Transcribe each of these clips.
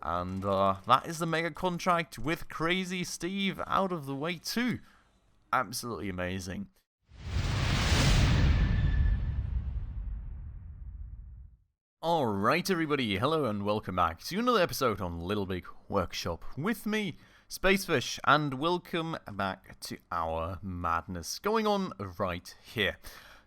And that is the mega contract with Crazy Steve out of the way too. Absolutely amazing. Alright everybody, hello and welcome back to another episode on Little Big Workshop with me, Spacefish, and welcome back to our madness going on right here.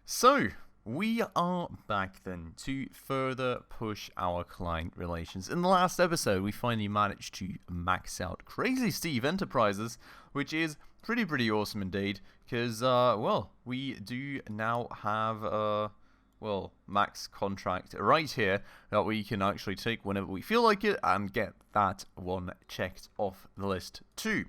So, we are back then to further push our client relations. In the last episode, we finally managed to max out Crazy Steve Enterprises, which is pretty awesome indeed, because, well, we do now have, well, max contract right here that we can actually take whenever we feel like it and get that one checked off the list too.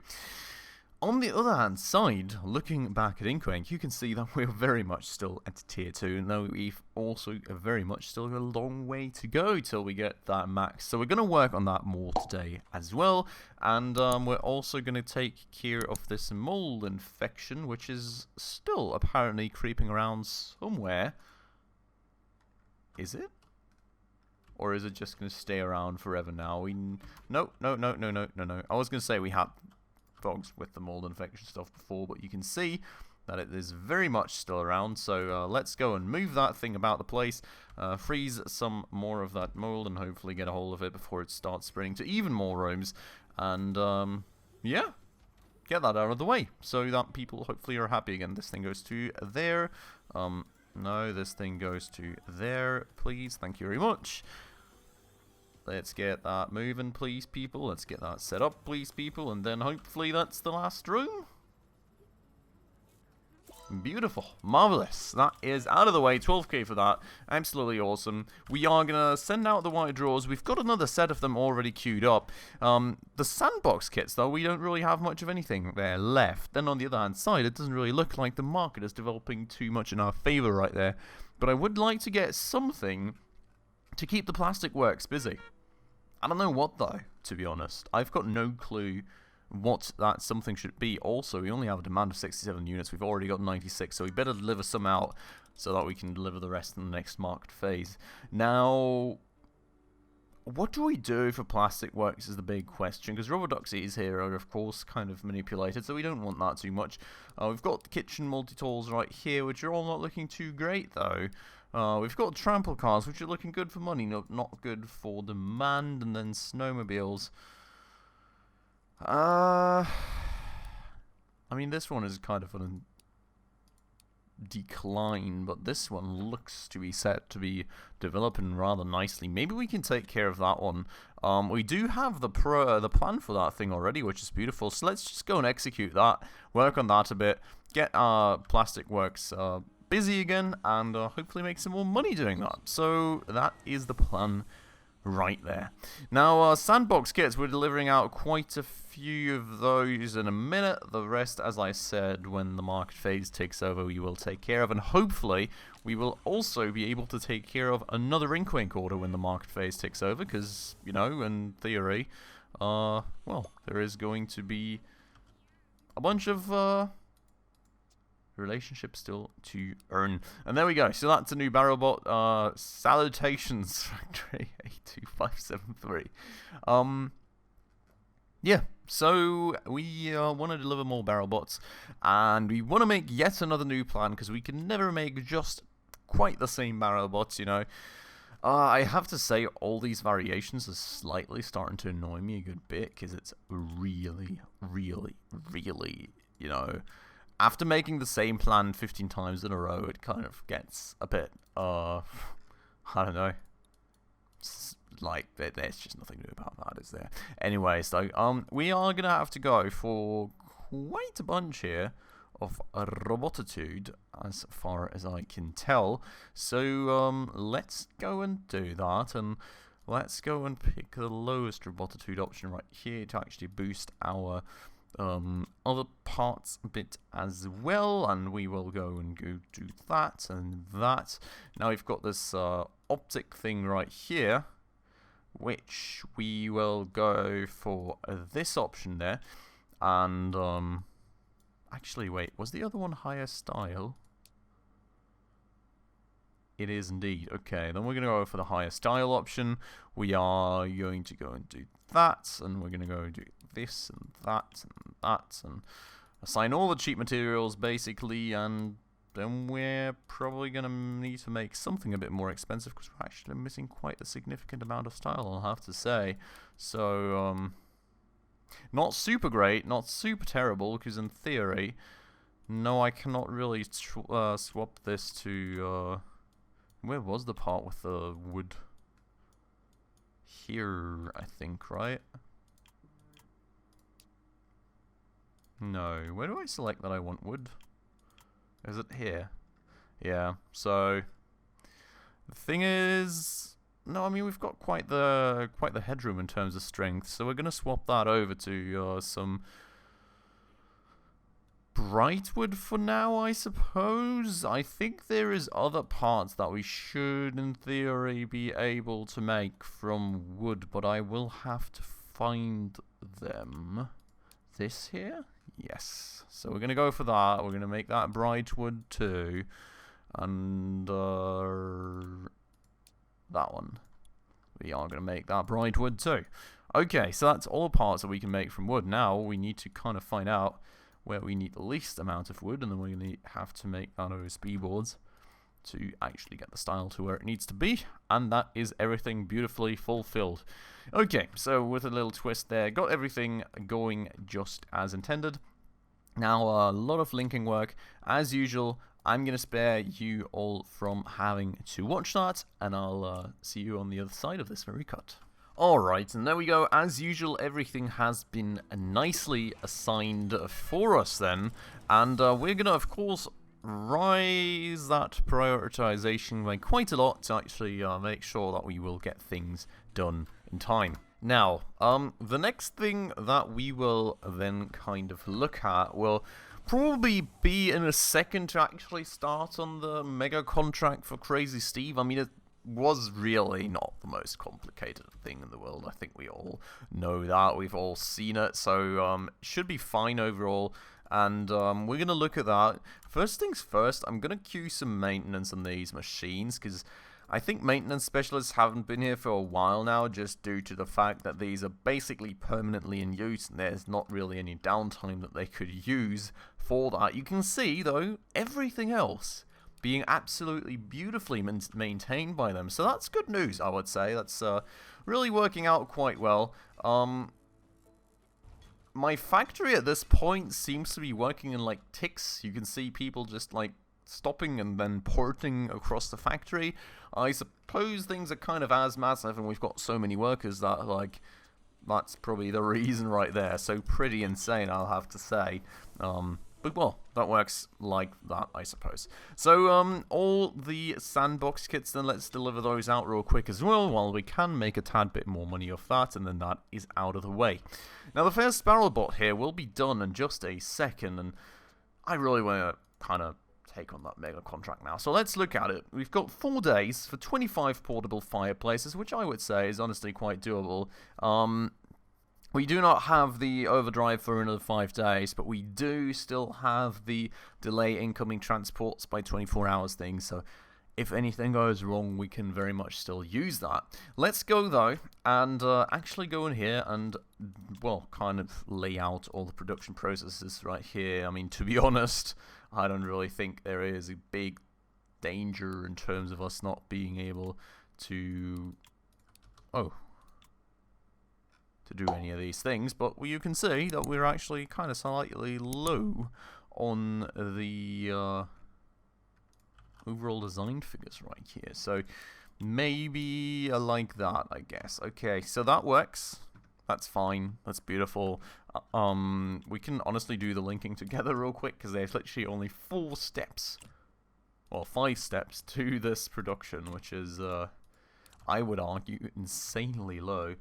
On the other hand side, looking back at Inco Inc, you can see that we're very much still at tier 2, and though we've also very much still got a long way to go till we get that max. So we're going to work on that more today as well, and we're also going to take care of this mold infection, which is still apparently creeping around somewhere. Is it? Or is it just going to stay around forever now? No. I was going to say we had dogs with the mold infection stuff before, but you can see that it is very much still around. So let's go and move that thing about the place, freeze some more of that mold, and hopefully get a hold of it before it starts spreading to even more rooms. And yeah, get that out of the way so that people hopefully are happy again. This thing goes to there. No, this thing goes to there, please. Thank you very much. Let's get that moving, please, people. Let's get that set up, please, people. And then hopefully that's the last room. Beautiful. Marvelous. That is out of the way. 12k for that. Absolutely awesome. We are going to send out the white drawers. We've got another set of them already queued up. The sandbox kits, though, we don't really have much of anything there left. Then on the other hand side, it doesn't really look like the market is developing too much in our favor right there. But I would like to get something to keep the plastic works busy. I don't know what, though, to be honest. I've got no clue what that something should be. Also, we only have a demand of 67 units. We've already got 96, so we better deliver some out so that we can deliver the rest in the next market phase. Now, what do we do for plastic works is the big question, because Robodoxies here are, of course, kind of manipulated, so we don't want that too much. We've got the kitchen multi-tools right here, which are all not looking too great, though. We've got trample cars, which are looking good for money, not good for demand, and then snowmobiles. I mean, this one is kind of on a decline, but this one looks to be set to be developing rather nicely. Maybe we can take care of that one. We do have the plan for that thing already, which is beautiful. So let's just go and execute that, work on that a bit, get our plastic works busy again, and hopefully make some more money doing that. So that is the plan right there. Now, sandbox kits, we're delivering out quite a few of those in a minute. The rest, as I said, when the market phase takes over, we will take care of, and hopefully we will also be able to take care of another Inco Inc order when the market phase takes over, because, you know, in theory, well, there is going to be a bunch of relationship still to earn. And there we go. So that's a new barrel bot. Salutations, Factory 82573. Yeah, so we want to deliver more barrel bots, and we want to make yet another new plan, because we can never make just quite the same barrel bots, you know. I have to say, all these variations are slightly starting to annoy me a good bit, because it's really, you know, after making the same plan 15 times in a row, it kind of gets a bit, I don't know. Like, there's just nothing new about that, is there? Anyway, so, we are going to have to go for quite a bunch here of robotitude, as far as I can tell. So, let's go and do that, and let's go and pick the lowest robotitude option right here to actually boost our other parts a bit as well, and we will go do that and that. Now we've got this optic thing right here, which we will go for this option there, and actually wait, was the other one higher style? It is indeed. Okay, then we're going to go for the higher style option. We are going to go and do that, and we're going to go and do this and that and that, and assign all the cheap materials, basically, and then we're probably going to need to make something a bit more expensive, because we're actually missing quite a significant amount of style, I'll have to say. So, not super great, not super terrible, because in theory, no, I cannot really swap this to, where was the part with the wood? Here, I think, right? No, where do I select that I want wood? Is it here? Yeah, so the thing is, no, I mean we've got quite the headroom in terms of strength, so we're gonna swap that over to some bright wood for now, I suppose. I think there is other parts that we should, in theory, be able to make from wood, but I will have to find them. This here? Yes. So we're going to go for that. We're going to make that bright wood too. And that one. We are going to make that bright wood too. Okay, so that's all parts that we can make from wood. Now we need to kind of find out where we need the least amount of wood, and then we're going to have to make that OSB boards to actually get the style to where it needs to be, and that is everything beautifully fulfilled. Okay, so with a little twist there, got everything going just as intended. Now, a lot of linking work. As usual, I'm going to spare you all from having to watch that, and I'll see you on the other side of this very cut. Alright, and there we go. As usual, everything has been nicely assigned for us then, and we're going to, of course, raise that prioritization by quite a lot to actually make sure that we will get things done in time. Now, the next thing that we will then kind of look at will probably be in a second to actually start on the mega contract for Crazy Steve. I mean, it was really not the most complicated thing in the world. I think we all know that. We've all seen it, so it should be fine overall. And we're going to look at that. First things first, I'm going to queue some maintenance on these machines, because I think maintenance specialists haven't been here for a while now, just due to the fact that these are basically permanently in use, and there's not really any downtime that they could use for that. You can see, though, everything else being absolutely beautifully maintained by them. So that's good news, I would say. That's really working out quite well. My factory at this point seems to be working in like ticks. You can see people just like stopping and then porting across the factory. I suppose things are kind of as massive, and we've got so many workers that like that's probably the reason right there. So pretty insane, I'll have to say. But well, that works like that, I suppose. So all the sandbox kits, then let's deliver those out real quick as well, while we can make a tad bit more money off that, and then that is out of the way. Now the first barrel bot here will be done in just a second, and I really want to kind of take on that mega contract now. So let's look at it. We've got 4 days for 25 portable fireplaces, which I would say is honestly quite doable. We do not have the overdrive for another 5 days, but we do still have the delay incoming transports by 24 hours thing, so if anything goes wrong, we can very much still use that. Let's go, though, and actually go in here and, well, kind of lay out all the production processes right here. I mean, to be honest, I don't really think there is a big danger in terms of us not being able to... to do any of these things, but you can see that we're actually kind of slightly low on the overall design figures right here. So maybe like that, I guess. Okay, so that works. That's fine. That's beautiful. We can honestly do the linking together real quick, because there's literally only 4 steps, well, 5 steps to this production, which is I would argue insanely low.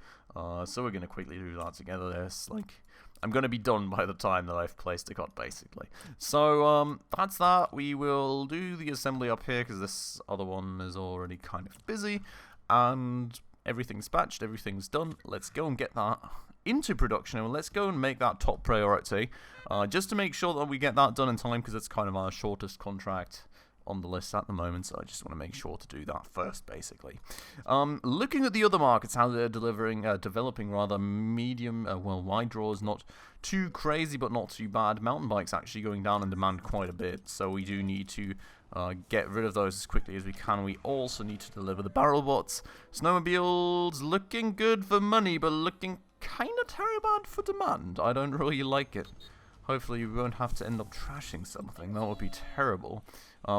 So we're going to quickly do that together. There's like, I'm going to be done by the time that I've placed a cut, basically. So that's that. We will do the assembly up here, because this other one is already kind of busy. And everything's patched, everything's done. Let's go and get that into production, and let's go and make that top priority. Just to make sure that we get that done in time, because it's kind of our shortest contract on the list at the moment, so I just want to make sure to do that first, basically. Looking at the other markets, how they're developing rather medium, well, wide draws, not too crazy, but not too bad. Mountain bikes actually going down in demand quite a bit, so we do need to get rid of those as quickly as we can. We also need to deliver the barrel bots. Snowmobiles looking good for money, but looking kind of terrible for demand. I don't really like it. Hopefully we won't have to end up trashing something. That would be terrible.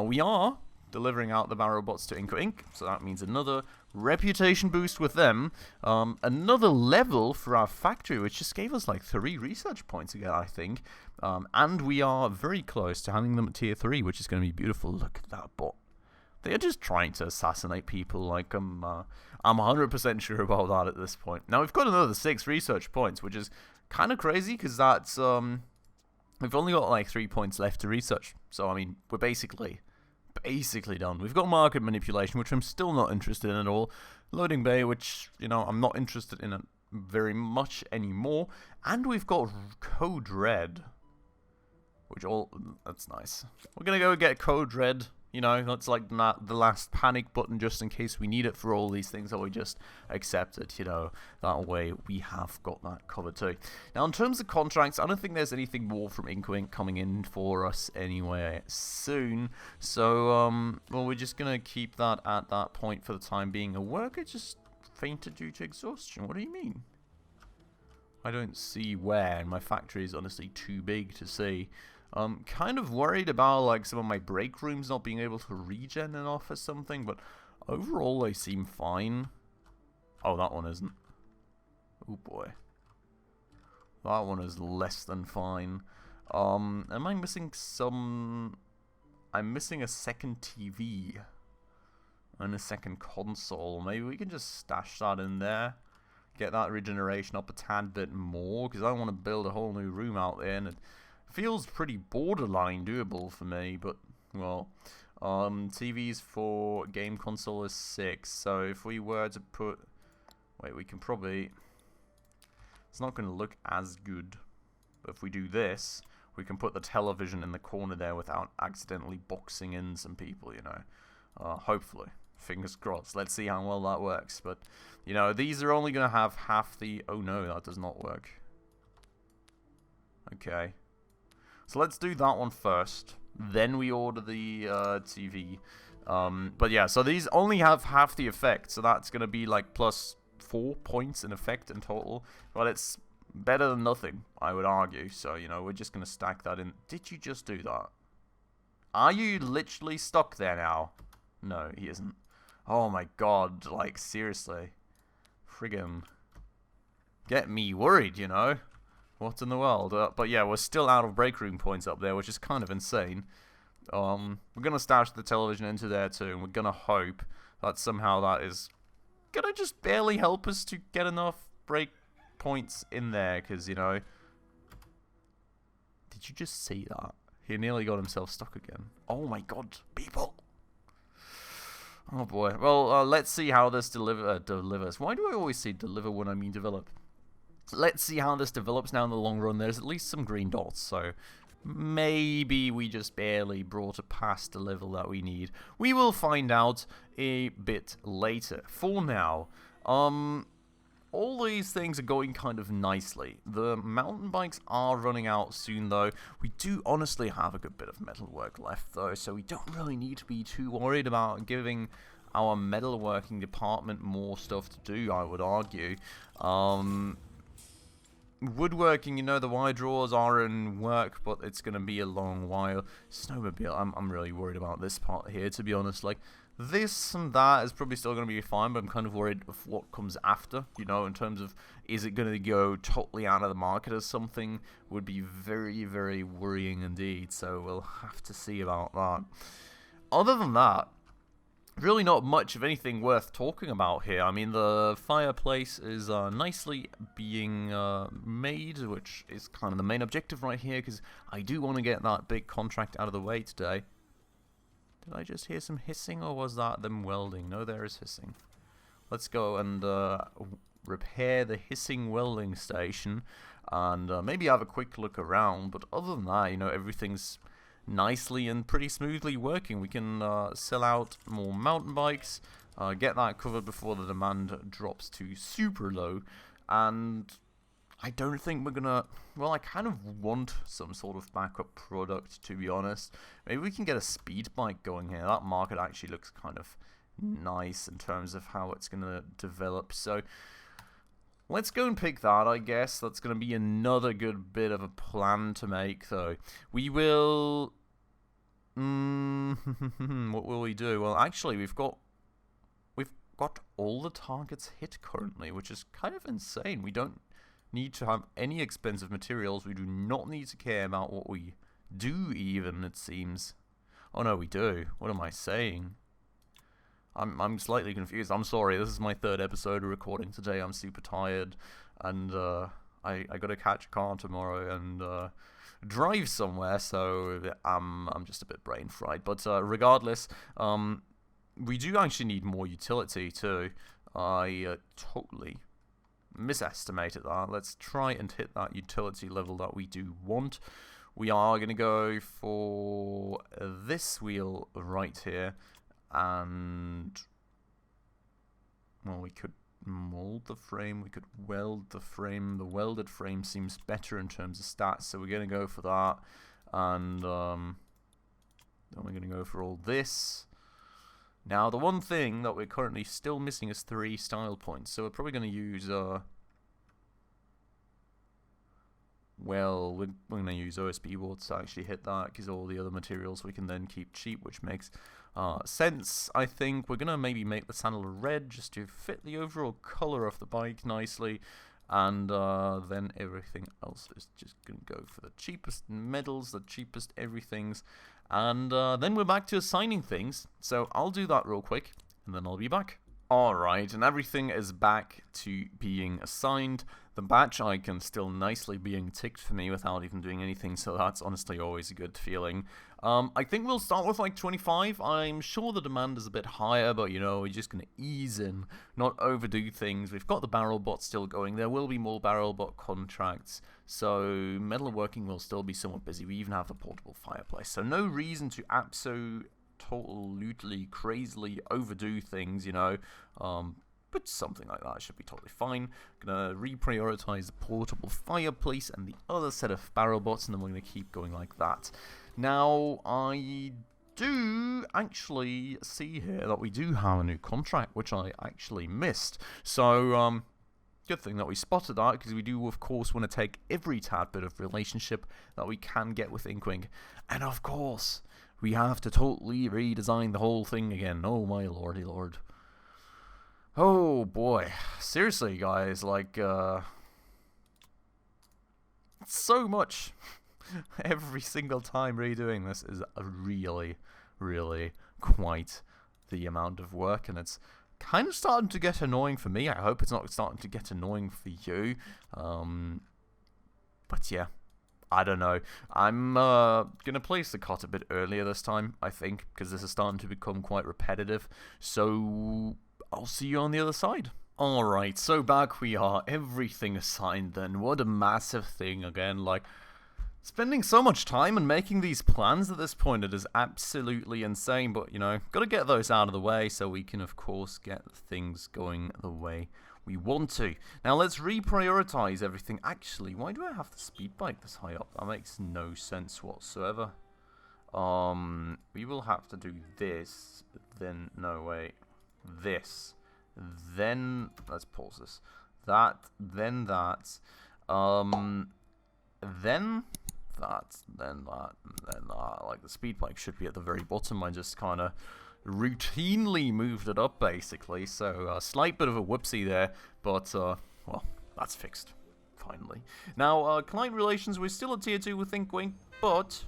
We are delivering out the barrel bots to Inco Inc, so that means another reputation boost with them. Another level for our factory, which just gave us like 3 research points again, I think. And we are very close to having them at tier 3, which is going to be beautiful. Look at that bot. They are just trying to assassinate people. Like I'm 100% sure about that at this point. Now we've got another 6 research points, which is kind of crazy because that's we've only got like 3 points left to research. So I mean, we're basically done. We've got market manipulation, which I'm still not interested in at all. Loading bay, which, you know, I'm not interested in it very much anymore. And we've got code red, which that's nice. We're gonna go get code red. You know, that's like the last panic button just in case we need it for all these things that we just accepted, you know. That way we have got that covered too. Now, in terms of contracts, I don't think there's anything more from Inco Inc coming in for us anyway soon. So, well, we're just going to keep that at that point for the time being. A worker just fainted due to exhaustion. What do you mean? I don't see where, and my factory is honestly too big to see. I'm kind of worried about like some of my break rooms not being able to regen enough or something, but overall they seem fine. Oh, that one isn't. Oh boy. That one is less than fine. Am I missing some... I'm missing a second TV and a second console. Maybe we can just stash that in there. Get that regeneration up a tad bit more, because I want to build a whole new room out there, and it feels pretty borderline doable for me, but, well, TVs for game console is 6, so if we were to put, wait, we can probably, it's not going to look as good, but if we do this, we can put the television in the corner there without accidentally boxing in some people, you know, hopefully, fingers crossed. Let's see how well that works, but, you know, these are only going to have half the, oh no, that does not work. Okay. So let's do that one first, then we order the TV. But yeah, so these only have half the effect, so that's going to be like plus 4 points in effect in total. Well, it's better than nothing, I would argue, so, you know, we're just going to stack that in. Did you just do that? Are you literally stuck there now? No, he isn't. Oh my god, like, seriously. Friggin' get me worried, you know? What in the world? But yeah, we're still out of break room points up there, which is kind of insane. We're going to stash the television into there too, and we're going to hope that somehow that is going to just barely help us to get enough break points in there, because, you know... Did you just see that? He nearly got himself stuck again. Oh my god, people! Oh boy. Well, let's see how this delivers. Why do I always say deliver when I mean develop? Let's see how this develops now in the long run. There's at least some green dots, so maybe we just barely brought it past the level that we need. We will find out a bit later. For now, all these things are going kind of nicely. The mountain bikes are running out soon, though. We do honestly have a good bit of metalwork left, though, so we don't really need to be too worried about giving our metalworking department more stuff to do, I would argue. Woodworking, you know, the wide drawers are in work, but it's going to be a long while. Snowmobile, I'm really worried about this part here, to be honest. Like, this and that is probably still going to be fine, but I'm kind of worried of what comes after, you know, in terms of, is it going to go totally out of the market or something? Would be very, very worrying indeed, so we'll have to see about that. Other than that, really not much of anything worth talking about here. I mean, the fireplace is nicely being made, which is kind of the main objective right here, because I do want to get that big contract out of the way today. Did I just hear some hissing, or was that them welding? No, there is hissing. Let's go and repair the hissing welding station, and maybe have a quick look around, but other than that, you know, everything's nicely and pretty smoothly working. We can sell out more mountain bikes, get that covered before the demand drops to super low, and I don't think we're gonna, well, I kind of want some sort of backup product, to be honest. Maybe we can get a speed bike going here. That market actually looks kind of nice in terms of how it's gonna develop, so let's go and pick that, I guess. That's going to be another good bit of a plan to make, though. We will... what will we do? Well, actually, we've got all the targets hit currently, which is kind of insane. We don't need to have any expensive materials. We do not need to care about what we do, even, it seems. Oh, no, we do. What am I saying? I'm slightly confused. I'm sorry. This is my third episode of recording today. I'm super tired, and I gotta catch a car tomorrow and drive somewhere. So I'm just a bit brain fried. But regardless, we do actually need more utility too. I totally misestimated that. Let's try and hit that utility level that we do want. We are gonna go for this wheel right here. And, well, we could mold the frame, we could weld the frame. The welded frame seems better in terms of stats, so we're going to go for that. And then we're going to go for all this. Now, the one thing that we're currently still missing is 3 style points, so we're probably going to use, well, we're going to use OSB boards to actually hit that, because all the other materials we can then keep cheap, which makes sense. I think we're going to maybe make the saddle red just to fit the overall color of the bike nicely, and then everything else is just going to go for the cheapest medals, the cheapest everythings, and then we're back to assigning things. So I'll do that real quick, and then I'll be back. Alright, and everything is back to being assigned. The batch icon still nicely being ticked for me without even doing anything, so that's honestly always a good feeling. I think we'll start with like 25. I'm sure the demand is a bit higher, but you know, we're just going to ease in, not overdo things. We've got the barrel bot still going. There will be more barrel bot contracts, so metalworking will still be somewhat busy. We even have a portable fireplace, so no reason to totally crazily overdo things, you know, but something like that should be totally fine. Gonna reprioritize the portable fireplace and the other set of barrel bots, and then we're gonna keep going like that. Now, I do actually see here that we do have a new contract, which I actually missed, so good thing that we spotted that, because we do of course want to take every tad bit of relationship that we can get with Inco Inc, and of course we have to totally redesign the whole thing again. Oh my lordy lord. Oh boy. Seriously guys, like, so much. Every single time redoing this is really quite the amount of work, and it's kind of starting to get annoying for me. I hope it's not starting to get annoying for you. But yeah. I don't know. I'm gonna place the cot a bit earlier this time, I think, because this is starting to become quite repetitive. So I'll see you on the other side. Alright, so back we are. Everything assigned then. What a massive thing again. Like, spending so much time and making these plans at this point, it is absolutely insane. But, you know, gotta get those out of the way so we can, of course, get things going the way we want to. Now let's reprioritize everything. Actually, why do I have the speed bike this high up? That makes no sense whatsoever. We will have to do this, then, no, wait, this, then, let's pause this, that, then that, then that, then that, and then that. Like, the speed bike should be at the very bottom. I just kind of routinely moved it up, basically, so a slight bit of a whoopsie there, but, well, that's fixed, finally. Now, client relations, we're still at tier 2 with Inco Inc, but,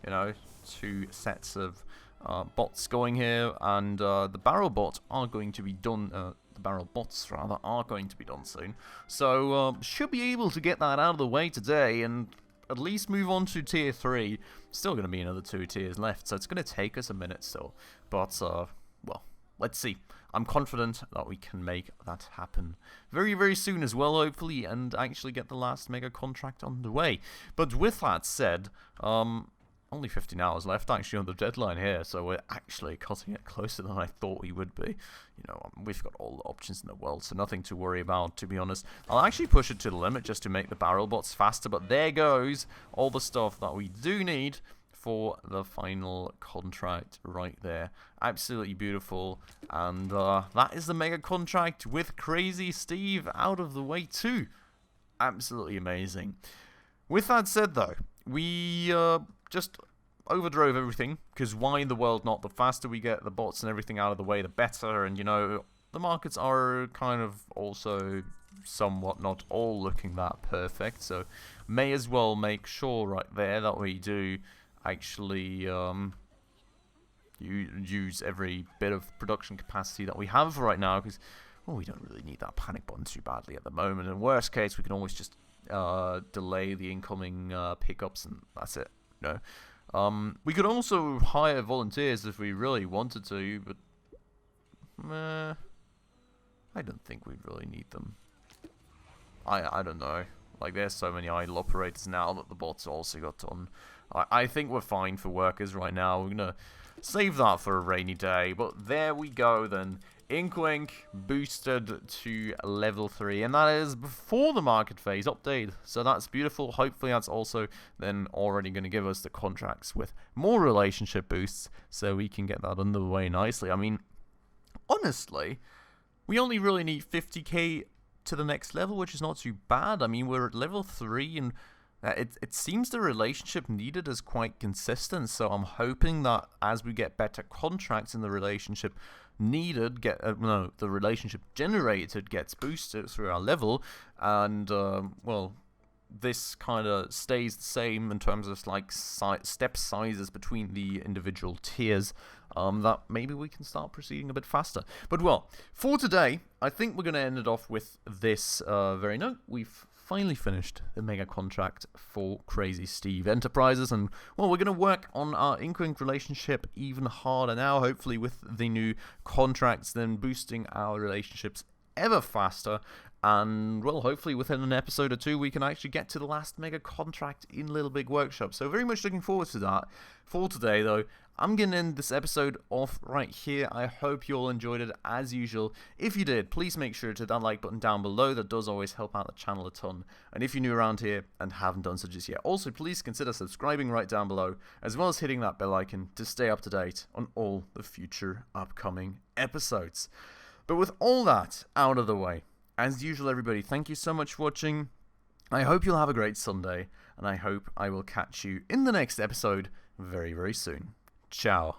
you know, 2 sets of bots going here, and the barrel bots are going to be done, the barrel bots, rather, are going to be done soon, so, should be able to get that out of the way today, and at least move on to tier 3. Still going to be another 2 tiers left, so it's going to take us a minute still. But, well, let's see. I'm confident that we can make that happen very soon as well, hopefully, and actually get the last mega contract underway. But with that said, only 15 hours left actually on the deadline here, so we're actually cutting it closer than I thought we would be. You know, we've got all the options in the world, so nothing to worry about, to be honest. I'll actually push it to the limit just to make the barrel bots faster, but there goes all the stuff that we do need for the final contract right there. Absolutely beautiful, and that is the mega contract with Crazy Steve out of the way too. Absolutely amazing. With that said though, we just overdrove everything, because why in the world not? The faster we get the bots and everything out of the way, the better. And you know, the markets are kind of also somewhat not all looking that perfect, so may as well make sure right there that we do actually use every bit of production capacity that we have right now, because well, we don't really need that panic button too badly at the moment. In worst case, we can always just delay the incoming pickups, and that's it. No, we could also hire volunteers if we really wanted to, but I don't think we really need them. I don't know. Like, there's so many idle operators now that the bots also got done. I think we're fine for workers right now. We're gonna save that for a rainy day. But there we go then. Inco Inc. boosted to level 3, and that is before the market phase update, so that's beautiful. Hopefully that's also then already going to give us the contracts with more relationship boosts, so we can get that underway nicely. I mean, honestly, we only really need 50k to the next level, which is not too bad. I mean, we're at level 3, and it seems the relationship needed is quite consistent, so I'm hoping that as we get better contracts in the relationship needed, the relationship generated gets boosted through our level, and well, this kind of stays the same in terms of like step sizes between the individual tiers, that maybe we can start proceeding a bit faster. But well, for today, I think we're going to end it off with this very note. We've finally finished the mega contract for Crazy Steve Enterprises, and well, we're going to work on our Inco Inc relationship even harder now, hopefully with the new contracts then boosting our relationships ever faster. And well, hopefully within an episode or two we can actually get to the last mega contract in Little Big Workshop, so very much looking forward to that. For today though, I'm going to end this episode off right here. I hope you all enjoyed it as usual. If you did, please make sure to hit that like button down below. That does always help out the channel a ton. And if you're new around here and haven't done so just yet, also please consider subscribing right down below, as well as hitting that bell icon to stay up to date on all the future upcoming episodes. But with all that out of the way, as usual everybody, thank you so much for watching. I hope you'll have a great Sunday, and I hope I will catch you in the next episode very, very soon. Ciao.